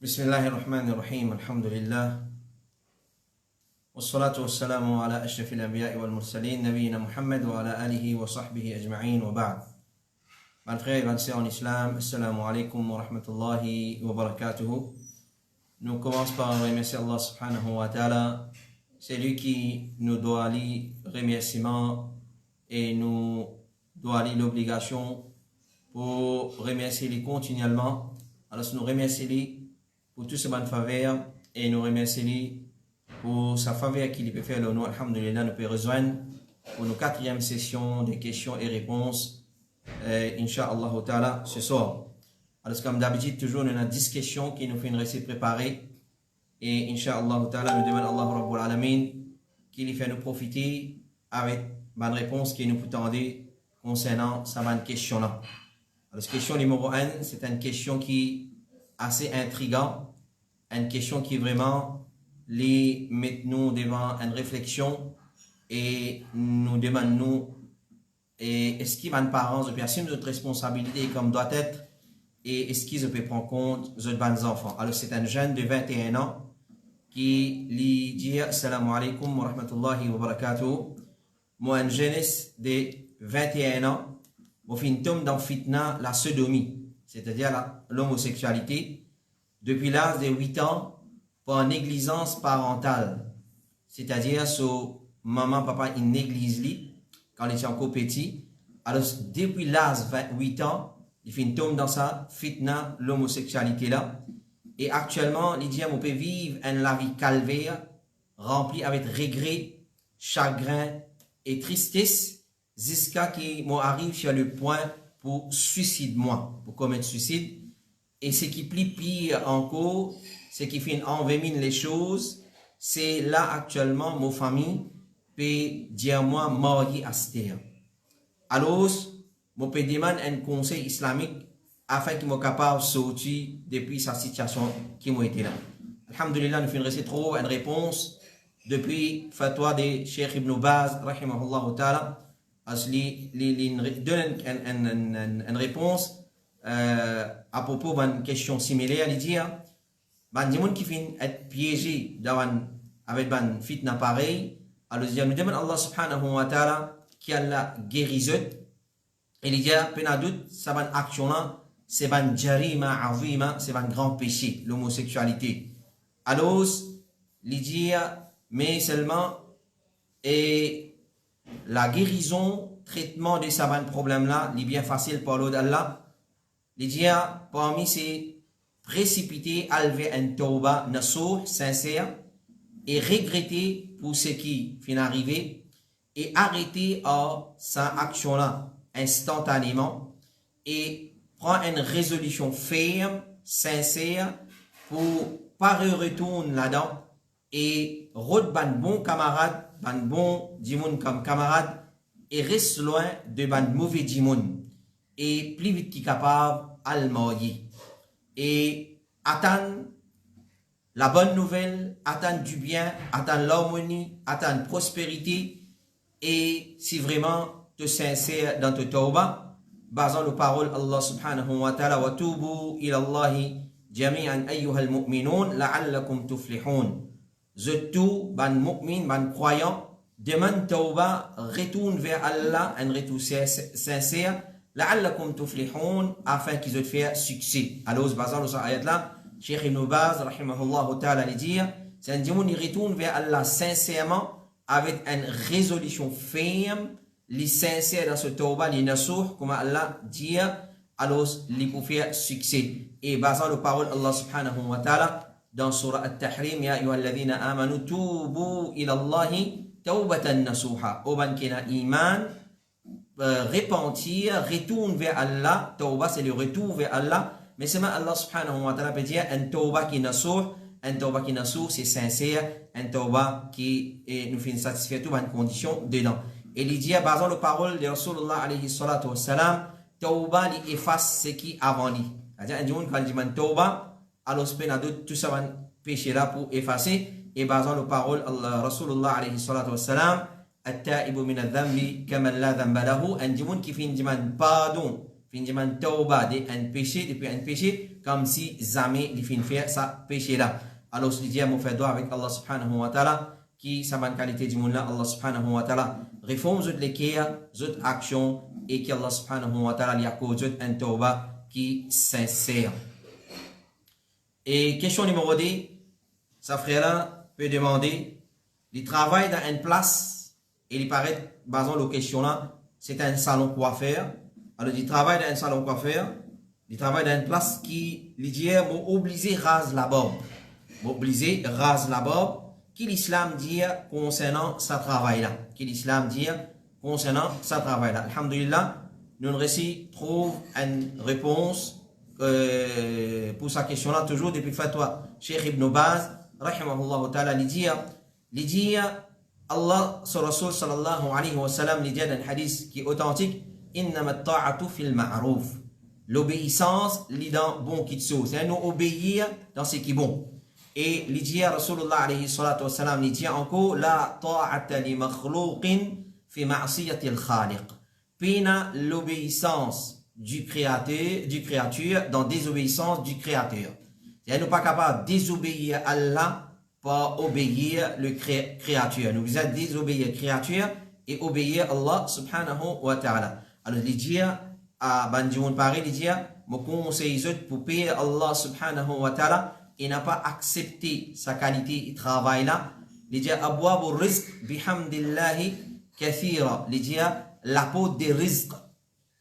بسم الله الرحمن الرحيم الحمد لله والصلاة والسلام على أشرف الأنبياء والمرسلين نبينا محمد وعلى آله وصحبه أجمعين وبعد. Mes frères et mes sœurs en islam, assalamu alaikum wa rahmatullahi wa barakatuhu. Nous commençons par remercier Allah subhanahu wa ta'ala. C'est lui qui nous doit les remerciements et nous doit l'obligation pour remercier les continuellement. Alors nous remercions les pour toutes ces bonnes faveurs et nous remercions les pour sa faveur qu'il peut faire. Nous, alhamdulillah, nous pouvons rejoindre pour nos 4e session de questions et réponses. Inch'Allah ta'ala ce soir. Alors comme d'habitude, toujours on a 10 questions qui nous fait une recette préparée. Et Inch'Allah ta'ala, nous demandons Allah Rabbul Alamin qu'il fait nous profiter avec bonne réponse qui nous peut tendre concernant sa bonne question là. Alors question numéro 1, c'est une question qui est assez intrigante, une question qui vraiment les met nous devant une réflexion et nous demande nous et est-ce qu'ils les parents peuvent assumer notre responsabilité comme doit être et est-ce qu'ils peuvent prendre compte de leurs enfants. Alors c'est un jeune de 21 ans qui lui dit Assalamu alaikum wa rahmatullahi wa barakatuh. Moi un jeunesse de 21 ans je suis tombé dans fitna la sodomie, c'est-à-dire l'homosexualité depuis l'âge de 8 ans pour négligence parentale, c'est-à-dire son maman papa une néglige lui quand il était encore petit. Alors depuis l'âge de 8 ans il fait tombe dans sa fitna l'homosexualité là et actuellement il dit on peut vivre une vie calvaire remplie avec regret, chagrin et tristesse jusqu'à qui m'arrive sur le point pour suicide moi, pour commettre suicide. Et ce qui plie pire encore, ce qui fait envenimer les choses, c'est là actuellement mon famille peut dire moi marié à Stère. Alors, je peux demander un conseil islamique afin qu'il soit capable de sortir depuis sa situation qui m'a été là. Alhamdulillah, nous finissons trop une réponse depuis fatwa de Cheikh Ibn Baz, rahimahullah ta'ala. Il donne une réponse à propos d'une question similaire. Il dit des gens qui finissent être piégés avec une fitna pareille. Alors nous demandons Allah subhanahu wa ta'ala qui a la guérison. Et il dit penadout sa bonne action là c'est une jarima azima, c'est un grand péché l'homosexualité. Alors il dit mais seulement et la guérison, traitement de ce problème-là, est bien facile pour l'eau d'Allah. Il dit, parmi ces précipités, alver un tauba nasuh, sincère, et regretter pour ce qui vient d'arriver, et arrêter sa action-là instantanément, et prendre une résolution ferme, sincère, pour pas retourner là-dedans, et route ban bon camarade, ban bon dimoun comme camarade, et reste loin de ban mauvais dimoun, et plus vite qu'il est capable à le marier. Et attendre la bonne nouvelle, attendre du bien, attendre l'harmonie, attendre prospérité, et si vraiment tu es sincère dans ton tawbah, basant les paroles Allah subhanahu wa ta'ala, wa tubu ila Allahi jami'an ayyuhal mu'minun la'allakum tuflihun. Tout ban mu'min, ban croyant, demande tawbah, retourne vers Allah, un retour sincère, la'allakum tuflihun, afin qu'ils aient fait succès. Alors, basant sur cette ayat-là, Cheikh Ibn Baz, rahimahullah ta'ala, il dit, c'est un démon qui retourne vers Allah sincèrement, avec une résolution ferme, les sincères dans ce tawbah, les nasuh, comme Allah dit, alors, il peut faire succès. Et basant les paroles Allah subhanahu wa ta'ala, dans Surah At-Tahrim, Ya ayyuhalladhina amanu tubu ila Allahi tawbatan nasuha. Oban qui a iman, repentir, retourne vers Allah. Tawbah, c'est le retour vers Allah. Mais c'est Allah subhanahu wa ta'ala peut dire un tawbah qui nasuh. Un tawbah qui nasuh, c'est sincère. Un tawbah qui nous fait satisfaire toutes les conditions dedans. Et il dit, basant les paroles de Rasulullah alayhi salatu wa salam, tawbah, il efface ce qui avant lui. C'est-à-dire, un jour, quand il dit tawbah, alors tout ça va péché là pour effacer et basant les paroles Allah Rasulullah alayhi salatu wa salam at-ta'ibu min adh-dhanbi kaman la dhanba lahu, un démon qui fait une demande pardon fin diman tauba de un péché depuis un péché comme si jamais il fin faire ça péché là. Alors je dis mon fait doigt avec Allah subhanahu wa ta'ala qui sa bonne qualité du monde là Allah subhanahu wa ta'ala réforme zut les kia zut action et que Allah subhanahu wa ta'ala y accorde zut un tauba qui sincère. Et question numéro 2, sa frère là peut demander, il travaille dans une place et il paraît basant la question là, c'est un salon coiffeur. Alors il travaille dans un salon coiffeur, il travaille dans une place qui lui dit obligé rase la barbe. Obligé rase la barbe. Qui l'islam dit concernant sa travail là? Qui l'islam dit concernant sa travail là? Alhamdulillah, nous réussi trouve une réponse pour sa question là toujours depuis fatwa Cheikh Ibn Baz rahimahullah ta'ala lui dit Allah sur Rasul sallallahu alayhi wa sallam lui dit dans un hadith qui est authentique innama ta'atu fil ma'ruf, l'obéissance lit dans bon kitso, c'est nous obéir dans ce qui est bon. Et lui dit Rasulullah alayhi salatu wa sallam lui dit encore la ta'ata li makhluqin fi ma'siyati al-khaliq, pina l'obéissance du créature dans désobéissance du créateur. C'est nous pas capable de désobéir à Allah pour obéir le créature. Nous devons désobéir créature et obéir Allah subhanahu wa ta'ala. Alors il dit à Bandioun Paris, il dit mon conseil pour payer Allah subhanahu wa ta'ala et n'a pas accepté sa qualité de travail là. Il dit abwabur rizq bihamdillahi kathira. Il dit la porte des rizq.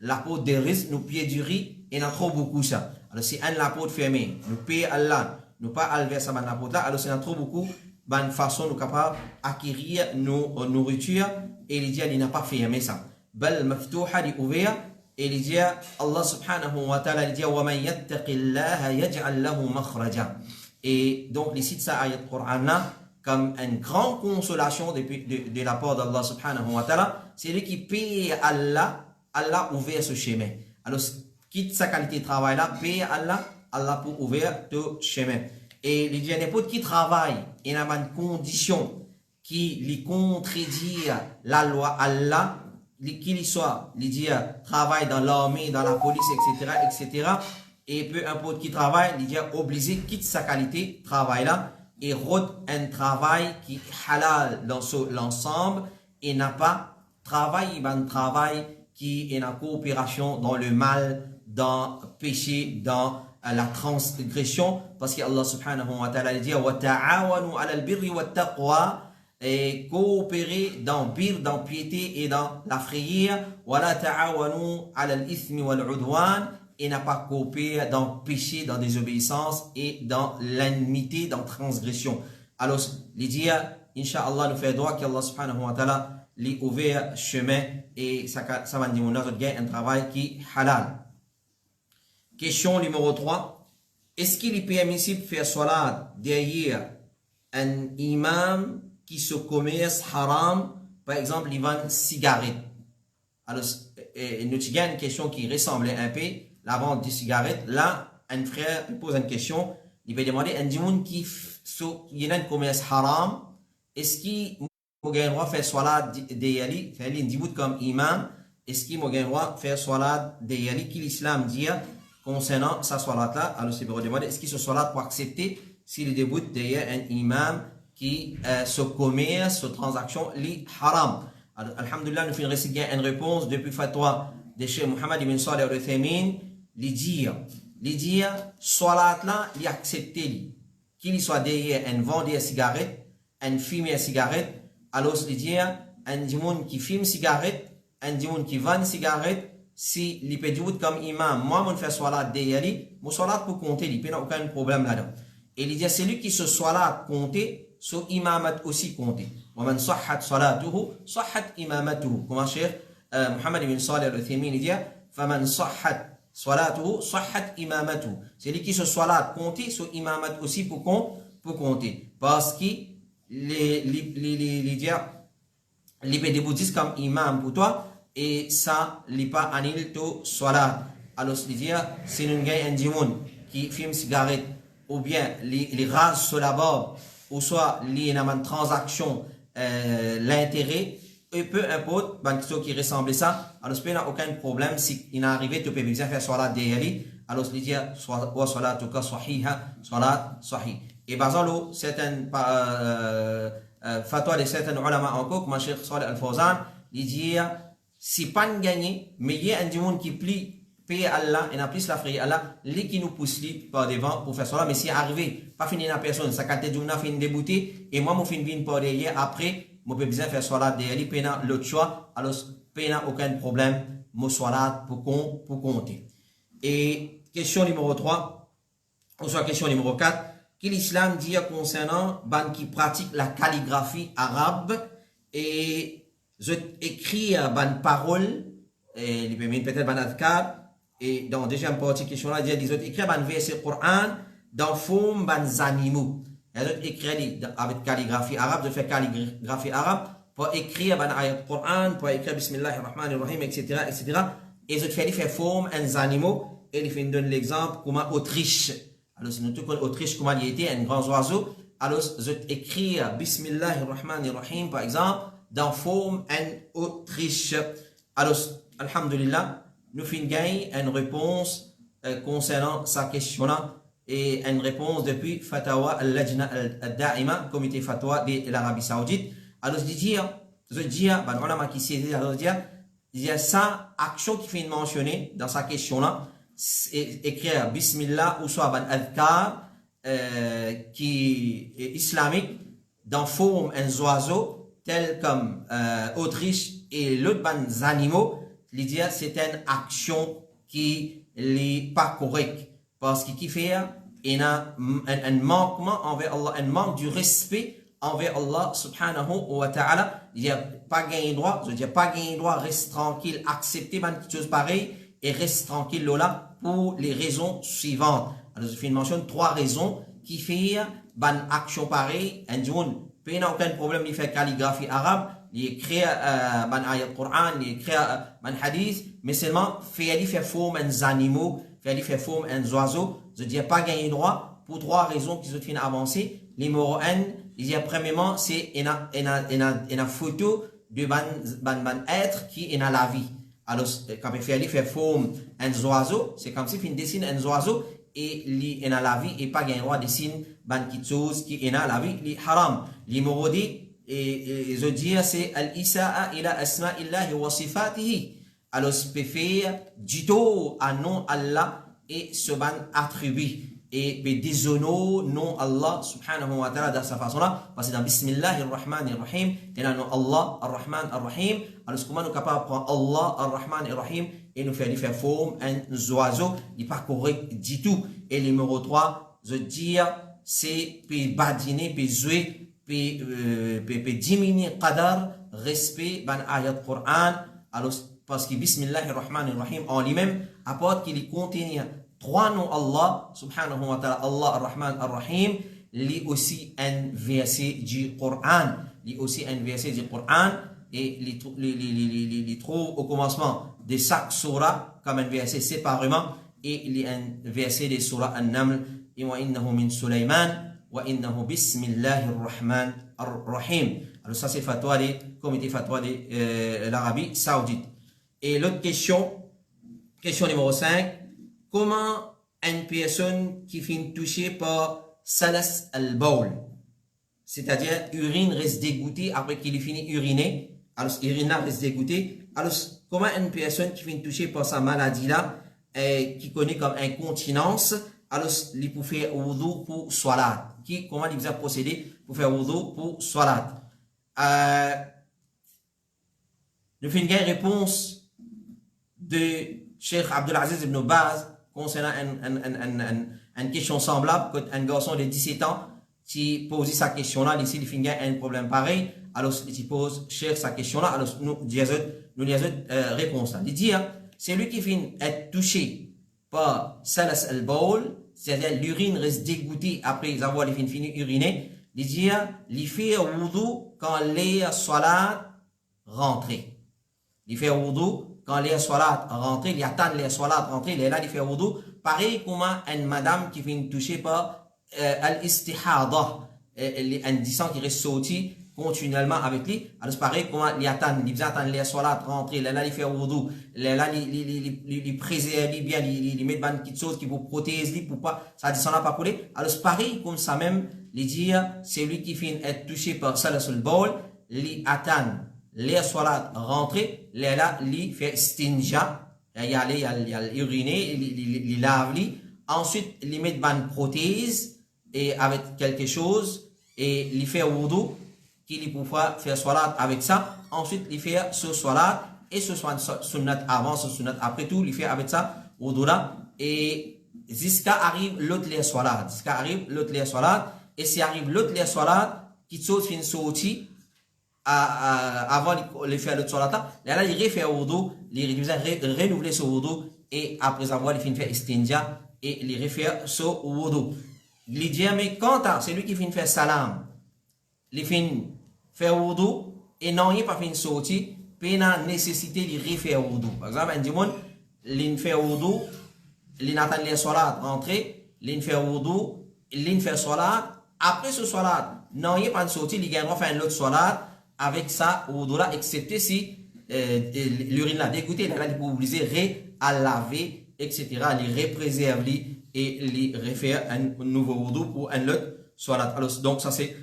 La porte des risques, nous payons du riz et nous trop beaucoup ça. Alors si un la porte fermée, nous payons Allah, nous pas alver ça dans la porte là, alors c'est trop beaucoup, bonne façon nous capable acquérir nos nourriture et il dit il n'a pas fermé ça. Bal maftuha li ouvert et il dit Allah subhanahu wa ta'ala il dit wa man yattaqillaha yaj'al lahu makhraja. Et donc les sites ça ayat Coran là comme une grande consolation de la part d'Allah subhanahu wa ta'ala, c'est lui qui paye Allah. Allah ouvert ce chemin. Alors, quitte sa qualité de travail là, paye Allah pour ouvrir ce chemin. Et il dit à n'importe qui travaille, il y a une condition qui lui contredit la loi Allah, qu'il soit, il dit travaille dans l'armée, dans la police, etc. Et peu importe qui travaille, il dit obligé quitte sa qualité de travail là et route un travail qui est halal dans l'ensemble et n'a pas travail qui est en coopération dans le mal, dans le péché, dans la transgression, parce que Allah subhanahu wa ta'ala dit wa ta'awanu 'ala al-birri wat taqwa, et coopérer dans bir, dans piété et dans la frayeur, wa la ta'awanu 'ala al-ithmi wal 'udwan, et n'a pas coopéré dans péché, dans désobéissance et dans l'enmité, dans transgression. Alors, il dit Inch'Allah nous fait droit qu'Allah subhanahu wa ta'ala lui ouvert chemin et ça va nous donner un travail qui est halal. Question numéro 3. Est-ce qu'il est permissible de faire salat derrière un imam qui se commerce haram, par exemple, il vend cigarette? Alors, nous avons une question qui ressemble un peu la vente de cigarettes. Là, un frère pose une question, il va demander un dimanche qui y a un commerce haram, est-ce qu'il a droit de faire salat d'ayali, c'est-à-dire un dimanche comme imam, est-ce qu'il a droit de faire salat d'ayali, qui l'islam dit concernant sa salat là? Alors c'est pour demander, est-ce qu'il se salat pour accepter s'il débute derrière un imam qui se commerce, se transaction, li haram? Alors, alhamdulillah, nous finirons une réponse depuis fatwa de Cheikh Mohammed ibn Salih al-Uthaymin, les dire, salat là, il accepté, qu'il soit derrière un vendeur de cigarettes, un fumeur de cigarettes, alors les dire, un dimanche qui fume cigarette, un dimanche qui vend cigarette, si il peut dire comme imam, moi, je fais salat derrière lui, mon salat pour compter, il n'y a aucun problème là-dedans. Et il dit, celui qui se salat compter, son imamat aussi compter. ومن صحت صلاته صحت إمامته. Comme Cheikh Mohammed ibn Salih al-Uthaymin dit, فمن صحت صلاته صحت إمامته. Celui qui se salat compter, son imamat aussi pour compter. Parce que les bouddhistes comme imam pour toi, et ça n'est pas annulé to salat. Alors c'est dire, si nous avons un dimanche qui fume cigarette, ou bien les rase sur la barbe, ou soit lié à une transaction, l'intérêt, et peu importe, ben, qui ressemble à ça, alors il n'y a aucun problème si il est arrivé, tu peux bien faire salat d'ayali, alors il dit, wa salatuka sahiha, salat sahih. Et par exemple, certaines, fatwa de certains ulama encore, comme Cheikh Salih Al-Fawzan, il dit, si pas gagné, mais il y a un monde qui plie, paye Allah, et n'a plus la frère Allah, les qui nous pousse par devant pour faire cela, mais si arrivé, pas fini la personne, ça quand tu as fini débouté, et moi, je finis par derrière, après, je peux bien faire cela derrière, pena l'autre choix, alors, pena aucun problème, mon salat pour compter. Et question numéro 3, ou soit question numéro 4, que l'islam dit concernant ban qui pratique la calligraphie arabe et je écris ban parole et peut-être ban adkar et dans deuxième partie question là dit écrit ban verset Coran dans forme ban animaux et écrit avec calligraphie arabe de faire calligraphie arabe pour écrire ban ayat Coran pour écrire bismillahir rahmanir rahim etc et je faire forme un animaux et il fait donne l'exemple comme Autriche. Alors, si nous tout Autriche, comment il était, un grand oiseau, alors, je écris Bismillahir Rahmanir Rahim, par exemple, dans forme en Autriche. Alors, Alhamdulillah, nous finissons une réponse concernant sa question-là, et une réponse depuis Fatawa al-Lajna al-Da'ima, comité Fatwa de l'Arabie Saoudite. Alors, je dis, ben, on a qui s'est dit, alors, il y a ça, action qui fait mentionner dans sa question-là, écrire Bismillah ou soit un adhkar qui est islamique dans forme un oiseau tel comme Autriche et l'autre ban animaux, l'idée c'est une action qui n'est pas correcte parce qu'il fait un manquement envers Allah, un manque du respect envers Allah subhanahu wa ta'ala. Il n'y a pas gagné droit, je dis pas gagné droit, reste tranquille, accepter quelque chose pareil et reste tranquille là pour les raisons suivantes. Alors je fais une mention de 3 raisons qui fait ban action pareille, un jour il n'y a aucun problème de faire calligraphie arabe, il écrit ban ayat Coran, il écrit ban hadith, mais seulement faire forme un animaux, faire forme un oiseau, je dis pas gagner droit pour 3 raisons qui se font avancer. Numéro 1, il y a premièrement c'est une photo de ban être qui est dans la vie. Alors, quand il fait forme un oiseau, c'est comme si il dessine un oiseau et il est dans la vie et pas un droit dessine quelque chose qui est dans la vie, il haram. Numéro 2, et je dis, c'est al-isa'a ila asma'illahi wa sifatihi. Alors, je peux faire du tout à nom Allah et ce ban attribut. Et déshonore non Allah subhanahu wa ta'ala de sa façon-là, parce que dans Bismillahir Rahmanir Rahim, il y a non Allah Ar-Rahman Ar-Rahim. Alors, comment nous sommes capables de prendre Allah Ar-Rahman Ar-Rahim et nous faire forme un oiseau, il n'est pas correct du tout. Et numéro 3, je dis, c'est pour badiner, pour jouer, pour diminuer qadar, respect, ban ayat Qur'an. Alors, parce que Bismillahir Rahmanir Rahim en lui-même apporte qu'il contient 3 noms Allah subhanahu wa ta'ala, Allah Ar-Rahman Ar-Rahim, lui aussi un verset du Coran, lui aussi un verset du Coran, et les trouve au commencement de chaque surah comme un verset séparément, et il y a un verset de surah An-Naml, wa innahu min Sulaiman, wa innahu bismillahir rahman ar-rahim. Alors ça c'est fatwa des comité fatwa de l'Arabie Saoudite. Et l'autre question numéro 5, comment une personne qui finit touchée par salas al-bawl, c'est-à-dire urine reste dégoûtée après qu'il finit uriner, alors urine reste dégoûtée, alors comment une personne qui finit touchée par sa maladie-là, qui connaît comme incontinence, alors il peut faire wudu pour salat, comment il va procéder pour faire wudu pour salat. Nous faisons une réponse de Cheikh Abdelaziz Ibn Baz concernant une question semblable, un garçon de 17 ans qui pose sa question-là, ici il finit un problème pareil, alors il pose Cheikh sa question-là, alors nous disons réponse. Il dit, c'est lui qui finit être touché par salas al-bawl, c'est-à-dire l'urine reste dégoûtée après avoir fini uriner, il dit, il fait wudu quand les salat rentrent. Il fait wudu quand les salat rentrent, il attend les salat rentrent, il est là, il fait wudu. Pareil comme une madame qui vient toucher par al-istihada, un disant qui reste sorti continuellement avec lui. Alors, pareil, comment il attend, il attend les solat rentrer, là, il fait wudu, là, il préserve bien, il met une petite chose qui vous protège, pour pas, ça dit, ça n'a pas coulé. Alors, pareil, comme ça même, il dit, c'est lui qui finit être touché par ça, le bol, il attend les solat rentrer, là, il fait stinja, il y a uriné, il lave, ensuite, il met une prothèse, et avec quelque chose, et il fait wudu, qu'il pourra faire salat avec ça. Ensuite, il fait ce salat et ce sunnat avant, ce sunnat après tout, il fait avec ça wudu là. Et jusqu'à arrive l'autre les salat. Jusqu'à arrive l'autre les salat. Et si arrive l'autre les salat, qui saute fin sorti avant de faire l'autre salat, là, il refait wudu, il renouveler ce wudu et après avoir il fait istinja et il refait ce wudu. Il dit, mais quand c'est lui qui finit faire salam, il finit faire wudu et non, il pas finit sortir, puis il a nécessité de refaire wudu. Par exemple, un dimanche, il fait wudu, il attend les solat rentrer, il fait wudu, il fait salat, après ce salat, non, il pas sorti, il gagne faire un autre salat avec ça wudu là, excepté si l'urine l'a dégoûté, il a été obligé à laver, etc. Il représerve et il refaire un nouveau wudu pour un autre salat. Alors, donc ça c'est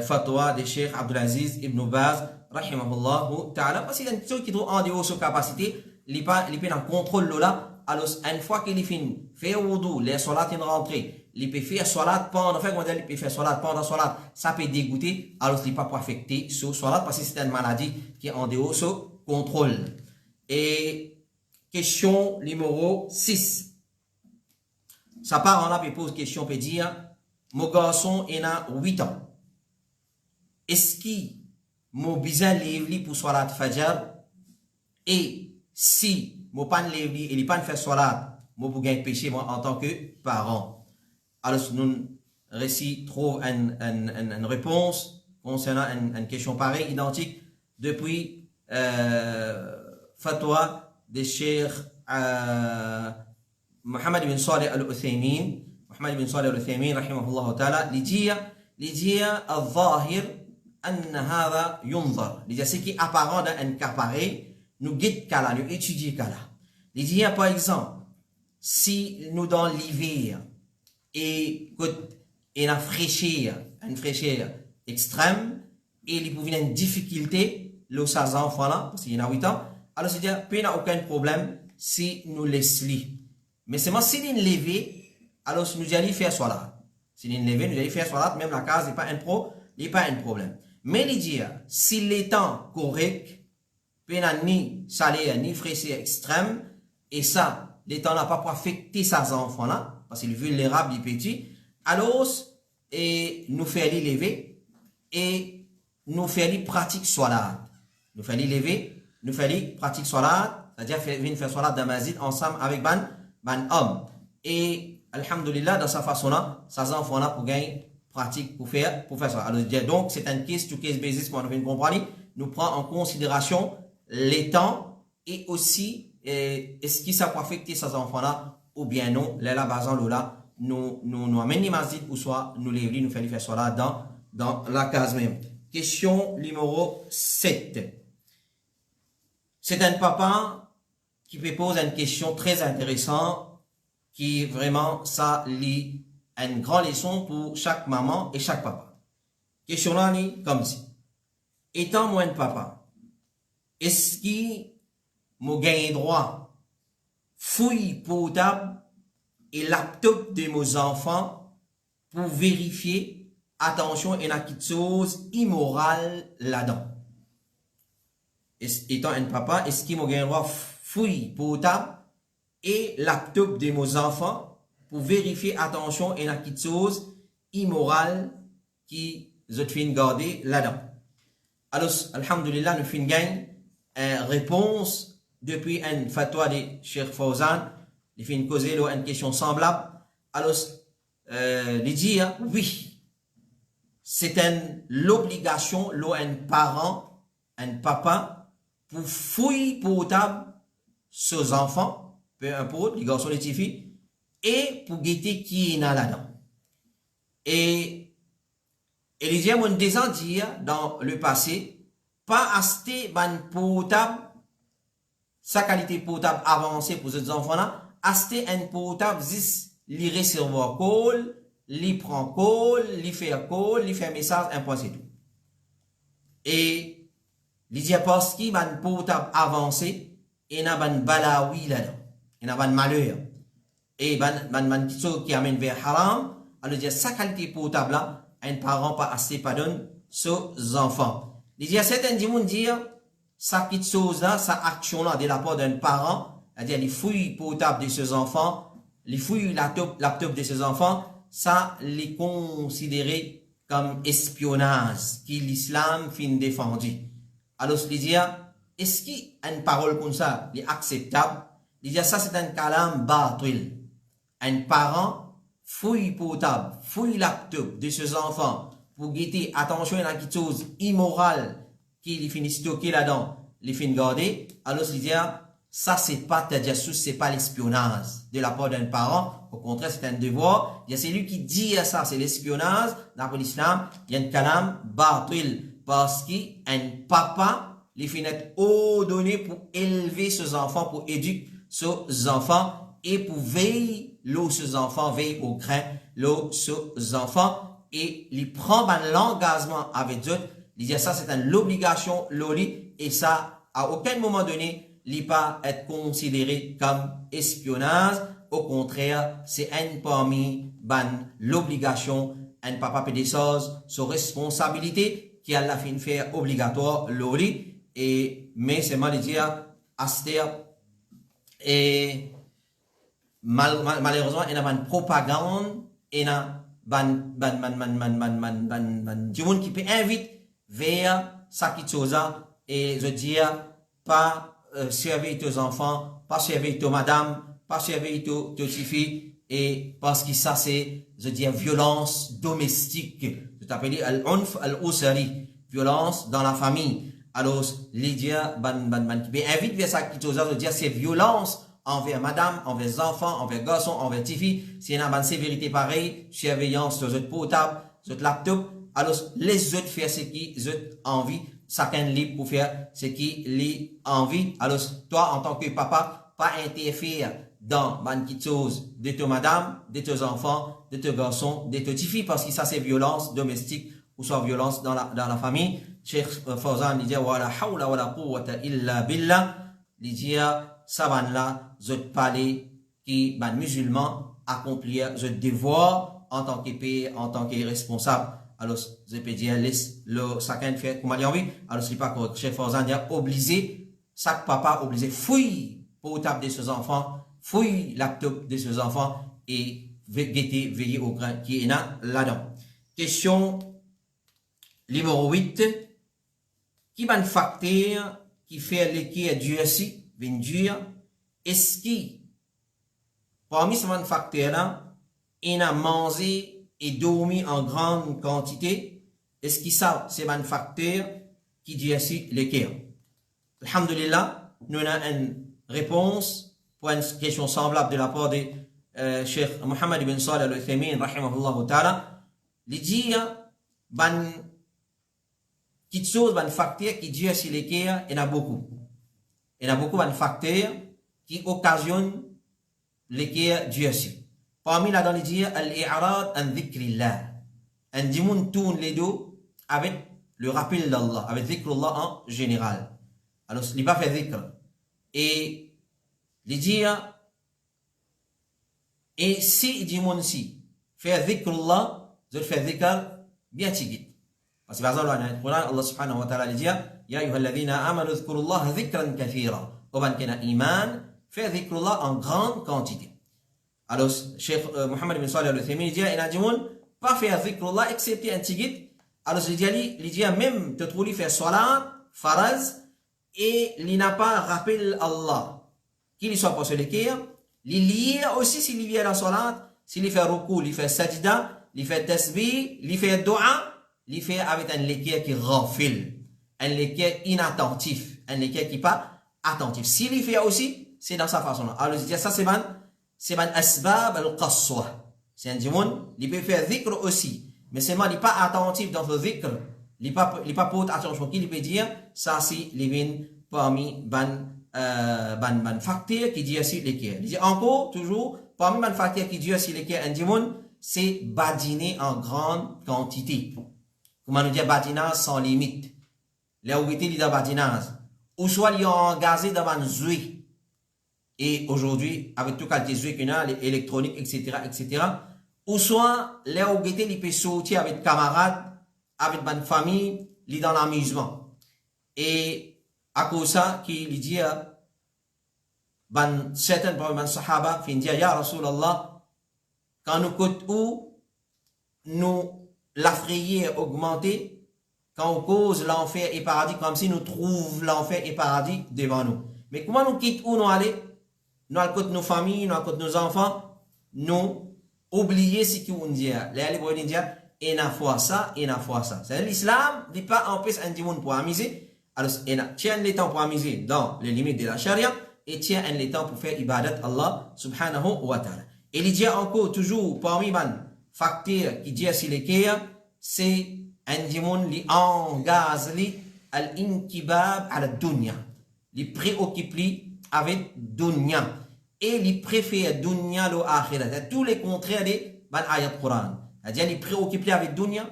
fatwa de Cheikh Abdelaziz Ibn Baz, rahimahullah ta'ala, parce qu'il y a une chose qui doit en dehors de capacité, il peut en contrôle là. Alors, une fois qu'il finit faire wudu, les salats in rentrée, il peut faire salat pendant, il peut faire salat pendant salat, ça peut dégoûter, alors il ne peut pas affecter ce salat parce que c'est une maladie qui est en dehors de ce contrôle. Et question numéro 6. Sa part, on a pose question, peut dire, mon garçon, il a 8 ans. Est-ce qu'il m'a besoin de lever pour salat fajr? Et si mon pas lever et il pas faire salat, moi pour gagner péché moi en tant que parent. Alors nous récit trouve une réponse concernant une question pareille identique depuis fatwa de Cheikh Mohamed bin Saleh al-Uthaymin. Mohamed bin Saleh al-Uthaymin rahimahullah ta'ala dit al-zahir أن هذا ينظر. Il dit ce qui est apparent dans un cas pareil, nous guide qu'à nous étudier qu'à là. Il dit par exemple, si nous dans l'hiver et une fraîcheur extrême et il pouvait une difficulté le ces enfants là parce qu'il y en a 8 ans, alors c'est dire il n'y a aucun problème si nous laissons lui. Mais seulement si nous lever, alors nous allons faire salat. Si nous lever, nous allons faire salat, même la case n'est pas un problème. Mais il dit, si les temps correct, ni salaire, ni fraîcheur extrême, et ça, les temps n'a pas affecté ces enfants-là, parce qu'il est vulnérable, il est petit, alors, et nous faire les lever, et nous faire les pratiques salat. Nous faire les lever, nous faire les pratiques salat, c'est-à-dire venir faire salat dans masjid ensemble avec ban homme. Et, alhamdulillah, dans sa façon-là, ces enfants-là pour gagner pratique pour faire ça. Alors, donc, c'est un case to case basis pour nous comprendre. Nous prenons en considération les temps et aussi, est-ce que ça peut affecter ces enfants-là ou bien non. Là, basant là, nous amène masjid ou soit nous les nous faire ça là dans la case même. Question numéro 7. C'est un papa qui peut poser une question très intéressante qui vraiment ça lit une grande leçon pour chaque maman et chaque papa. Question là, comme si. Étant moi un papa, est-ce qu'il m'a gagné droit fouille portable et laptop de mes enfants pour vérifier, attention, il y a quelque chose immoral là-dedans? Étant un papa, est-ce qu'il m'a gagné droit fouille portable et laptop de mes enfants pour vérifier, attention, il y a quelque chose immoral qui je fin garder là-dedans? Alors, alhamdulillah, nous fin gagne réponse depuis un fatwa de Cheikh Fawzan, il fin causer une question semblable. Alors, il dit, oui, c'est l'obligation, un parent, un papa, pour fouiller portable ses enfants, peu importe, les garçons, les filles, et pour guetter qui est là-dedans. Et Et les gens ont déjà dit dans le passé, pas acheter ban potable, sa qualité potable avancée pour ces enfants-là, acheter un potable, li recevoir call, li prend call, li fait message, un point c'est tout. Et li dit parce qu'il ban potable avancé, et n'a ban balawi là-dedans, et n'a ban malheur. Et ban qui amène vers haram, alors dire sa qualité potable là, un parent pas assez pardonne ses enfants. Il y a certains gens qui disent ça qui chose là, ça action là de la part d'un parent, c'est-à-dire les fouilles potables de ses enfants, les fouilles laptop de ses enfants, ça les considéré comme espionnage qui l'islam fin défendu. Alors il dit est-ce qu'une parole comme ça est acceptable? Il dit ça c'est un kalam batil. Un parent fouille potable, fouille laptop de ses enfants pour guetter attention à quelque chose immoral qui les finit stocker là-dedans, les finit garder. Alors il dit ça c'est pas tajassus, c'est pas l'espionnage de la part d'un parent. Au contraire c'est un devoir. Il y a celui qui dit ça c'est l'espionnage. D'après l'islam, il y a un kalam batil parce qu'un papa les finit ordonné pour élever ses enfants, pour éduquer ses enfants et pour veiller ses enfants, veille au grain, ses enfants, et il prend l'engagement avec eux. Il dit ça, c'est une obligation, loli, et ça, à aucun moment donné, il pas être considéré comme espionnage. Au contraire, c'est un parmi l'obligation, un papa peut des choses, sa responsabilité, qui a la fin faire obligatoire, loli, et, mais c'est mal de dire, aster, et, malheureusement, il y a une propagande, il y a du monde qui peut inviter vers ça qui chose et je dis pas servir tes enfants, pas servir tes madame, pas servir tes filles et parce que ça c'est je dis violence domestique. Je t'appelle al-unf al-usari, violence dans la famille. Alors Lydia qui peut inviter vers ça qui chose je dis c'est violence envers madame, envers les enfants, envers les garçons, envers les filles, s'il y a une sévérité pareille, surveillance sur votre portable, sur votre laptop, alors les autres faire ce qu'ils ont envie, chacun libre pour faire ce qu'il a envie. Alors toi, en tant que papa, pas interférer dans une petite chose de ta madame, de tes enfants, de tes garçons, de tes filles, parce que ça c'est violence domestique ou soit violence dans la famille. Cheikh Fawzan dit, wa la hawla wa la quwwata illa billah, il dit, ça là, je parler qui, musulman, accomplir ce devoir en tant que pays, en tant que responsable. Alors, je peux dire, laisse le chacun faire comme il a envie. Alors, c'est pas que Cheikh Fawzan dit, obligé, chaque papa obligé, fouille portable de ses enfants, fouille laptop de ses enfants et guetter, veiller au grain qui est là-dedans. Question numéro 8. Qui va un facteur qui fait l'équilibre du récit? Dire, est-ce que parmi ces facteurs-là, il a mangé et dormi en grande quantité? Est-ce que ça, c'est un facteur qui dit ainsi l'équerre? Alhamdulillah, nous avons une réponse pour une question semblable de la part de Cheikh Mohammed ibn Salih al-Uthaymin, rahimahullah ta'ala. Il dit, quelque chose, un facteur qui dit ainsi l'équerre, il y en a beaucoup. Il y a beaucoup de facteurs qui occasionnent l'équerre du yassi. Parmi là dans les dire, al-i'rad an dhikrillah. Un dimoun tourne les dos avec le rappel d'Allah, avec dhikrullah en général. Alors, il va faire dhikr. Et, les dire, et si dimoun si, faire dhikrullah, je fais dhikr bien tigit. Parce que par exemple, dans le Coran, Allah subhanahu wa ta'ala dit, Ya ayyuhalladhina amanu dhkurullaha dhikran kathira. Oban kena iman, fait dhikrullah en grande quantité. Alors, Cheikh Mohammed ibn Salih al-Uthaymin dit, il a dit, pas faire dhikrullah excepté un tigit. Alors, il dit, même te trouver faire salat, faraz, et il n'a pas rappelé Allah. Qu'il soit pas sur l'équerre, il lié aussi s'il vient à la salat, s'il fait ruku, il fait sajda, il fait tasbih, il fait dua, il fait avec un l'équerre qui rafile. Un l'équerre inattentif, un l'équerre qui pas attentif. S'il fait aussi, c'est dans sa façon. Alors, je dis ça, c'est ban asbab al-qaswa. C'est un dimoun, il peut faire dhikr aussi. mais seulement il n'est pas attentif dans le dhikr, il n'est pas pour attention qu'il peut dire, ça c'est les vins parmi ban facteurs qui dit aussi les qui. Il dit encore, toujours, parmi ban facteurs qui dit aussi les qui, c'est badiner en grande quantité. Comment nous dire badinage sans limite. Les oubliés dit badinage. Ou soit ils ont engagé dans un zoué. Et aujourd'hui, avec tout qualité zoué qu'il y a, les électroniques, etc. Ou soit les oubliés ils peuvent sortir avec camarades, avec une famille, ils dans l'amusement. Et à cause de ça, qu'il dit, certains parmi les sahaba, fin dire, ya Rasulallah, quand nous côte où nous la frayeur augmentée, quand on cause l'enfer et paradis, comme si nous trouvons l'enfer et paradis devant nous. Mais comment nous quittons où nous aller? Nous allons côté nos familles, nous allons côté nos enfants, nous oublier ce qu'on dit. Les allez pour dire, et na fois ça, et na fois ça. C'est l'islam, dit pas empêche un monde pour amuser. Alors, tiens les temps pour amuser dans les limites de la charia, et tiens les temps pour faire ibadat Allah subhanahu wa ta'ala. Et il dit encore toujours parmi les facteurs qui disent si les cas, c'est un démon qui engage l'inkibab à la dunya. Il préoccupe avec dunya. Et il préfère dunya l'au akhirat. C'est tout le contraire des ayat Quran. C'est-à-dire il préoccupe avec dunya.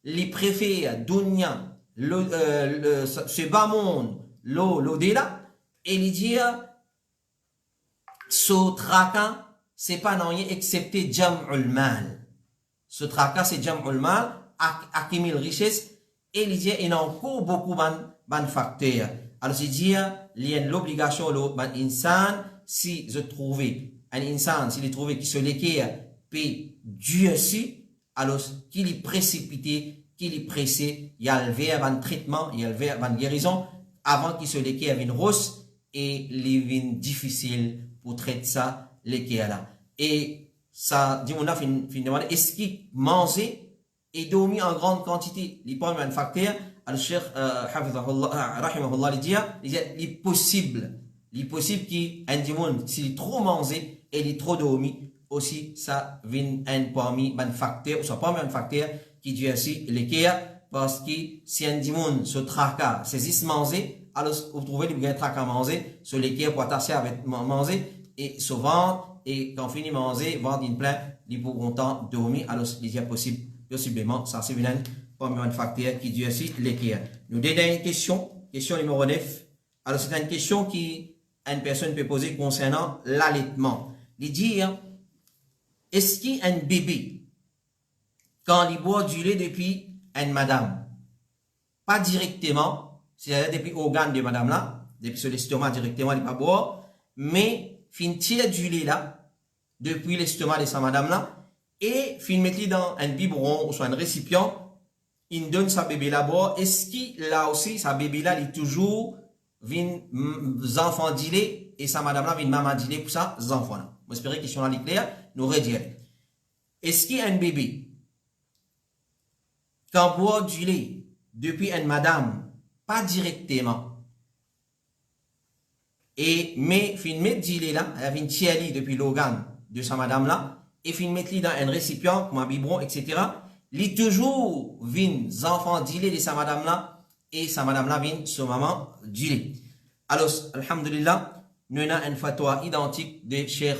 Il préfère dunya, ce bas monde, l'au-delà. Et il dit, ce tracas, c'est pas rien excepté jam'ul mal. Ce tracas, c'est jam'ul mal, accumuler richesse, et il dit, il y a encore beaucoup de facteurs. Alors, il dit, il y a l'obligation, l'insan, si je trouvais, un insan, s'il est trouvé qui se l'équerre, puis Dieu si, alors, qu'il est précipité, qu'il est pressé, il y a le verre, un traitement, il y a le verre, une guérison, avant qu'il se l'équerre, une rose, et les vins difficiles pour traiter ça, l'équerre là. Et ça, dit on a fin demandé, est-ce qu'il mangeait et dormit en grande quantité? Il parle d'un facteur, al-Cheikh, rahimahullah, il est possible qu'un démon, s'il est trop mangé et il est trop dormi, aussi, ça vient parmi un facteur, ou soit parmi un facteur qui dit aussi l'équerre, parce que si un démon se tracasse, saisit manger, alors vous trouvez qu'il y a un tracas à manger, sur l'équerre pour attacher avec manger, et souvent, et quand on finit de manger, vendre une plainte, ils pourront dormir, alors il y a possiblement, ça c'est parmi un facteur qui dit aussi l'équerre. Nous dernière question numéro 9. Alors c'est une question qui une personne peut poser concernant l'allaitement. Il dit, est-ce qu'un bébé, quand il boit du lait depuis une madame, pas directement, c'est-à-dire depuis l'organe de madame là, depuis sur l'estomac directement, il ne va pas boire, mais fin tire du lait là, depuis l'estomac de sa madame là, et fin mettre dans un biberon ou soit un récipient, il donne sa bébé là boire. Est-ce qu'il là aussi, sa bébé là, il est toujours vin enfants dilé et sa madame là vin maman dilé pour ça, enfants là. J'espère que question là est claire, nous redirer. Est-ce qu'il y a un bébé, quand boit du lait depuis une madame, pas directement, et mais fin mettre du lait là, elle vient tirer depuis l'organe de sa madame là, et fin mettre dans un récipient, comme un biberon, etc. Il toujours vin enfants dilé de sa madame là, et sa madame là vient sur maman du lait. Alors, alhamdulillah, nous avons une fatwa identique de Cheikh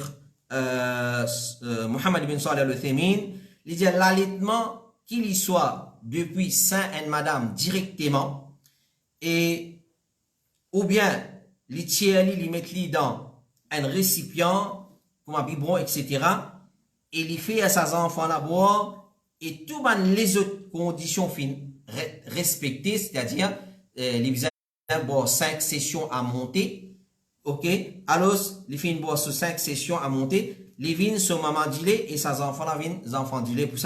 Mohammed ibn Salih al-Uthaymin. Il dit l'allaitement qu'il y soit depuis sein et madame directement, et ou bien les tiers li mettent dans un récipient comme un biberon, etc. et il fait à ses enfants la boire, et tout les autres conditions fines respectées, c'est-à-dire les visagers boire 5 sessions à monter, ok, alors les filles boire sur 5 sessions à monter, les vignes sont maman du lait et ses enfants la vigne enfants du lait pour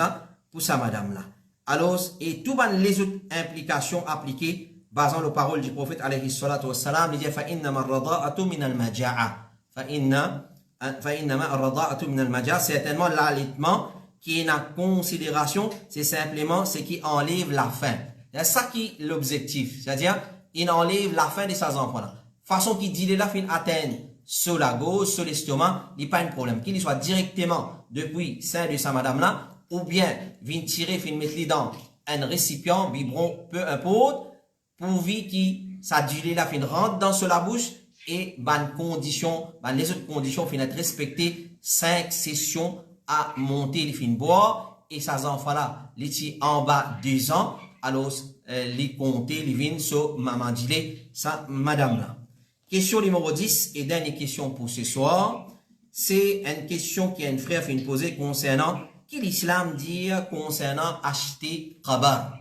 sa madame là. Alors et tout les autres implications appliquées basant les paroles du prophète alayhi salatu wassalam, il dit fa inna ar-rada'atu min al-maja'a, fa inna ar-rada'atu min al-maja'a, certainement l'allaitement qui est en considération, c'est simplement ce qui enlève la faim. C'est ça qui est l'objectif, c'est-à-dire il enlève la faim de ses enfants là. Façon qu'il dit là fin atteindre sur la gauche, sur l'estomac, il n'y a pas un problème. Qu'il soit directement depuis sein de sa madame là, ou bien vient tirer, fin mettre dans un récipient, biberon, peu importe, pourvu que ça dure là, fin rentre dans la bouche et les autres conditions fin être respectées, 5 sessions à monter les fin boire et ça enfants là, les en bas 2 ans, alors les compter, les vins sur maman dit ça madame là. Question numéro 10 et dernière question pour ce soir. C'est une question qui a une frère fait poser concernant qui l'islam dit concernant acheter qabar.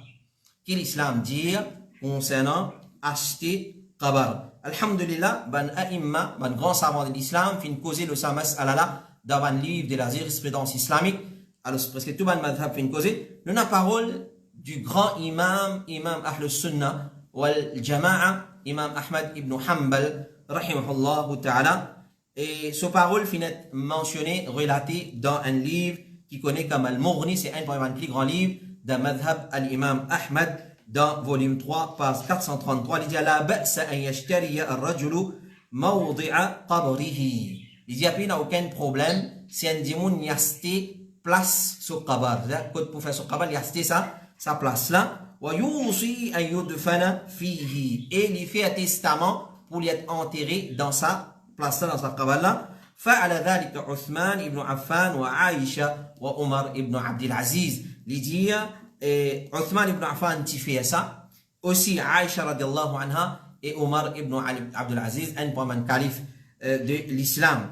Qui l'islam dit concernant acheter qabar. Alhamdulillah, ban a'imma, ban grand savant de l'islam, fin causer le samas alala dans un livre de la jurisprudence islamique. Alors, presque tout ban madhab fin causer. Nous avons la parole du grand imam Ahl Sunnah wal Jama'a, imam Ahmad ibn Hanbal, rahimahullah ta'ala. Et ce parole finit mentionné, relaté dans un livre qui connaît comme Al-Mughni, c'est un des plus grands livres d'un madhab al-imam Ahmad, dans volume 3, page 433. Il dit la ba'sa an yashtariya ar-rajulu mawdi'a qabrihi. Il dit il n'y a aucun problème si un dimoun y acheté place sur qabar. Quand pour faire sur qabar, il y a acheté sa place là. Wa yusi an yudfana fihi. Et il fait un testament pour y être enterré dans sa place là, dans sa qabar là. فعل ذلك عثمان ibn Affan wa Aïcha wa Omar ibn Abdul Aziz. Il dit Uthman ibn Affan qui fait ça. Aussi Aïcha radiallahu anha et Omar ibn Abdul Aziz, un point calife de l'islam.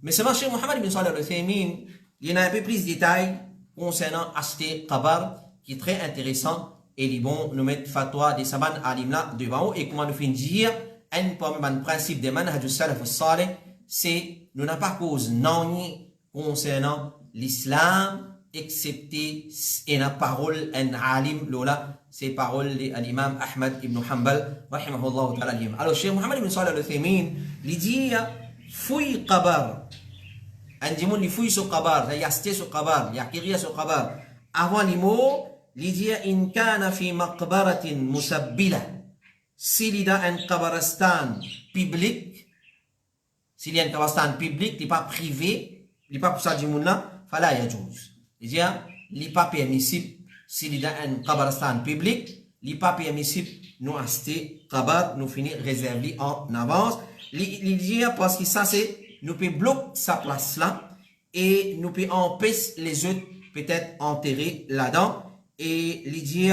Mais seulement Cheikh Mohammed ibn Salih al-Uthaymin, il y a un peu plus de détails concernant acheter qabar qui est très intéressant. Et il est bon nous mettre fatwa des saban alim là devant et comment nous finir dire un principe des manhaj salaf al-salih, c'est nous n'avons pas cause non concernant l'islam excepté et la parole un alim lola c'est parole de l'imam Ahmad ibn Hanbal rahimahullah ta'ala. Alors Cheikh Mohammed ibn Salih al-Uthaymin il dit fouille qabar un dimoun li fouille sur qabar il y a acheté sur qabar il y a acquérir sur qabar avant les mots il dit in kana fi maqbaratin musabbila s'il y a un qabaristan public, s'il y a un qabaristan public, il n'est pas privé, il n'est pas pour ça du monde là, fala yajouz. C'est-à-dire, il n'est pas permissible, s'il y a un qabaristan public, il n'est pas permissible, nous acheter qabar, nous finir réservé en avance. Il dit, parce que ça c'est, nous peut bloquer sa place là, et nous peut empêcher les autres peut-être enterrer là-dedans, et il dit,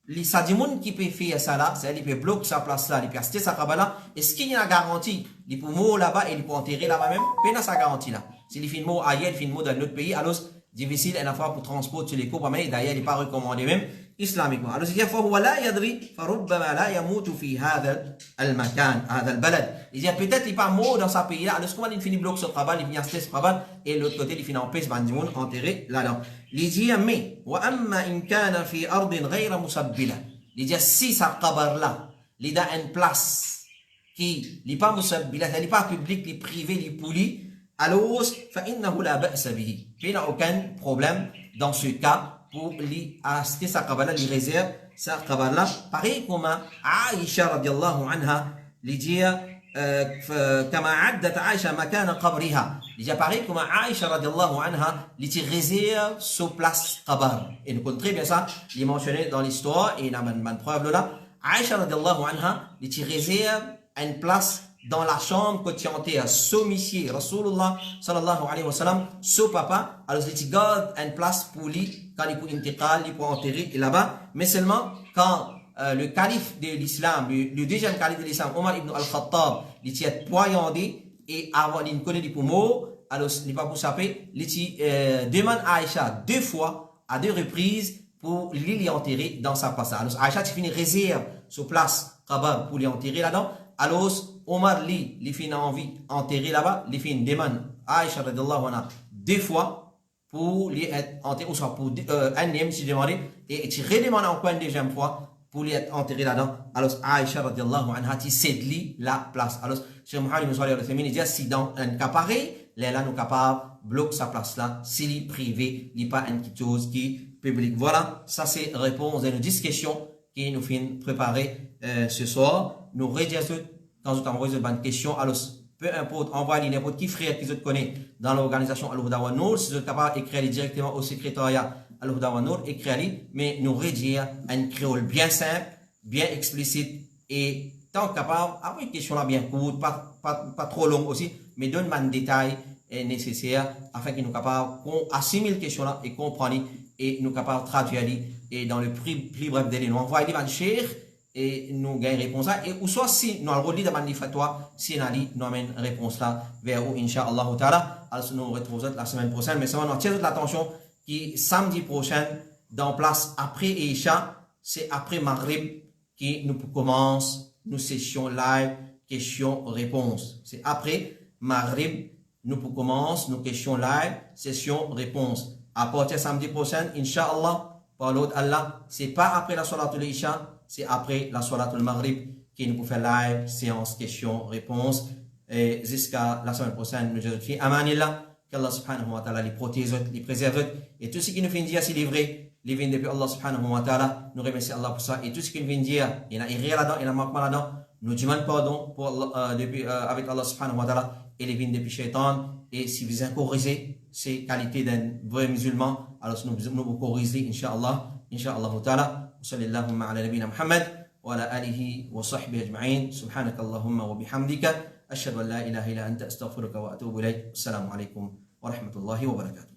les sadimoun qui peut faire ça là, c'est-à-dire il peut bloquer sa place là, il peut acheter sa cabane là. Est-ce qu'il y a une garantie? Il peut mourir là-bas et il peut enterrer là-bas même. Il y a sa garantie là. S'il fait mot ailleurs, il fait mot dans notre pays, alors difficile à la fois pour transport sur les cours, mais d'ailleurs il n'est pas recommandé même islamiquement. Alors il dit فهو لا يدري فربما لا يموت في هذا المكان هذا البلد. Il dit peut-être il n'est pas mort dans sa pays là. Alors comment il finit bloquer ce cabane, il vient acheter ce cabane et l'autre côté il finit en paix bandimoun enterré là-dedans. Il dit mais وأما إن كان في أرض غير مسبلة. Il dit si sa cabane là, il a une place qui n'est pas musabbila, elle n'est pas publique, elle est privée, elle est polie. Alors, فإنه لا بأس به. Il n'y a aucun problème dans ce cas pour lui acheter sa cabane, lui réserve sa cabane là. Pareil comme Aïcha radiallahu anha, lui dit كما عدت عائشة مكان قبرها. Il dit pareil comme Aïcha radiallahu anha, lui réserve sa place qabar. Et nous connaissons très bien ça, il est mentionné dans l'histoire et il y a une preuve là. Aïcha radiallahu anha, lui réserve une place dans la chambre que tu as enterré à ce monsieur, Rasulullah sallallahu alayhi wa sallam, ce papa, alors tu gardes une place pour lui, quand il peut intiqal, il peut enterrer là-bas, mais seulement quand le calife de l'islam, le deuxième calife de l'islam, Omar ibn al-Khattab, il est poignardé et avant il connaît des poumons, alors il n'est pas pour saper, il demande à Aïcha 2 fois, à 2 reprises, pour lui enterrer dans sa place. Alors Aïcha, tu finis réserve sur place, qabar, pour lui enterrer là-dedans. Alors, Omar li fin envie enterrer là-bas, li fin demande Aïcha radiallahu anha 2 fois pour lui être enterré, ou soit pour un deuxième si demandé, et tu redemande encore une deuxième fois pour lui être enterré là-dedans. Alors, Aïcha radiallahu anha, tu cèdes lui la place. Alors, Cheikh Mohammed ibn Salih al-Uthaymin dit, si dans un cas pareil, là, nous capables bloquer sa place là, s'il est privé, il n'est pas une chose qui est publique. Voilà, ça c'est réponse à nos 10 questions qui nous finissent préparer ce soir. Nous rédigons quand nous avons une bonne question, alors peu importe, envoyez n'importe qui frère qui vous connaît dans l'organisation Al-Huda wa Nour, si vous êtes capable d'écrire directement au secrétariat Al-Huda wa Nour, écrivez, mais nous rédigir un créole bien simple, bien explicite et tant capable, après une question là bien courte, pas trop longue aussi, mais donne-moi un détail nécessaire afin que nous capables qu'on assimile question là et comprendre et nous capables traduire et dans le plus bref délai nous envoyer des cher et nous gagnons réponse là et ou soit si nous allons relire dans fatwa si nous amène réponse là vers où inshallah taala alors nous retrouvons la semaine prochaine mais seulement nous tirons l'attention qui samedi prochain dans place après Isha c'est après Maghrib qui nous commence nos sessions live questions-réponses c'est après Maghrib nous commençons nos questions live, session-réponse. À partir de samedi prochain, Inch'Allah, par l'autre Allah, c'est pas après la Salatul Isha, c'est après la Salatul Maghrib qui nous fait live, séance, questions-réponses. Et jusqu'à la semaine prochaine, nous disons Amanillah, qu'Allah subhanahu wa ta'ala les protège, les préserve. Et tout ce qui nous vient dire, c'est livré. Les vins depuis Allah subhanahu wa ta'ala, nous remercions Allah pour ça. Et tout ce qui nous vient dire, il y a rien là-dedans, il y a un manquement là-dedans. Nous demandons pardon pour Allah, avec Allah subhanahu wa ta'ala et les vignes depuis Shaitan. Et si vous encouragez ces qualités d'un vrai musulman, alors nous vous corrigerons, Inch'Allah, Inch'Allah ta'ala. Sallallahu ala nabina Muhammad wa ala alihi wa sahbihi ajma'in. Subhanaka Allahumma wa bihamdika. Ashhadu an la ilaha illa anta astaghfiruka wa atubu ilayk. Assalamu alaikum wa rahmatullahi wa barakatuh.